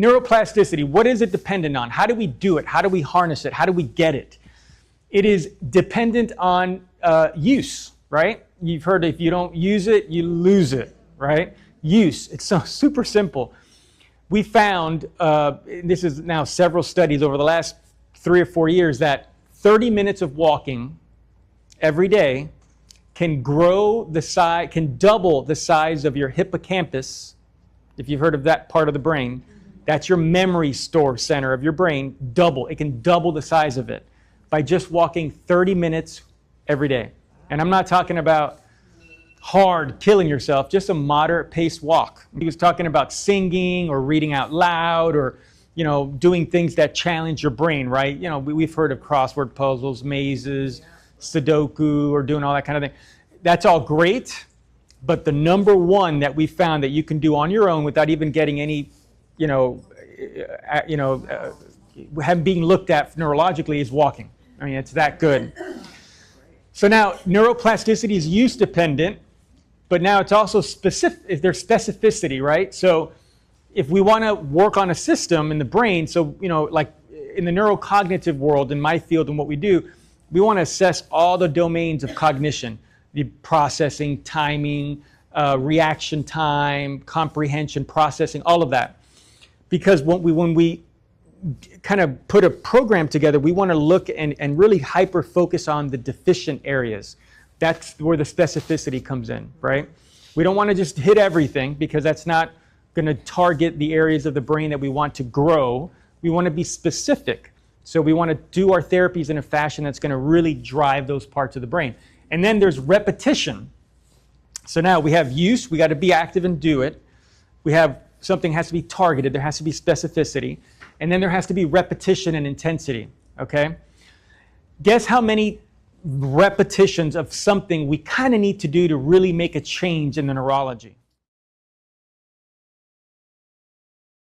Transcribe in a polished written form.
neuroplasticity, what is it dependent on? How do we do it? How do we harness it? How do we get it? It is dependent on use, right? You've heard if you don't use it, you lose it, right? Use. It's so super simple. We found, this is now several studies over the last 3 or 4 years, that 30 minutes of walking every day can grow the size, can double the size of your hippocampus. If you've heard of that part of the brain, that's your memory store center of your brain. Double. It can double the size of it by just walking 30 minutes every day. And I'm not talking about hard killing yourself, just a moderate paced walk. He was talking about singing or reading out loud or, doing things that challenge your brain, right? We've heard of crossword puzzles, mazes, Sudoku, or doing all that kind of thing. That's all great, but the number one that we found that you can do on your own without even getting any, being looked at neurologically is walking. I mean, it's that good. So now neuroplasticity is use dependent, but now it's also specific. There's specificity, right? So if we want to work on a system in the brain, so like in the neurocognitive world, in my field and what we do, we want to assess all the domains of cognition: the processing, timing, reaction time, comprehension, processing, all of that. Because when we kind of put a program together, we want to look and really hyper focus on the deficient areas. That's where the specificity comes in, right? We don't want to just hit everything because that's not going to target the areas of the brain that we want to grow. We want to be specific. So we want to do our therapies in a fashion that's going to really drive those parts of the brain. And then there's repetition. So now we have use, we got to be active and do it. We have something has to be targeted, there has to be specificity. And then there has to be repetition and intensity, okay? Guess how many repetitions of something we kind of need to do to really make a change in the neurology?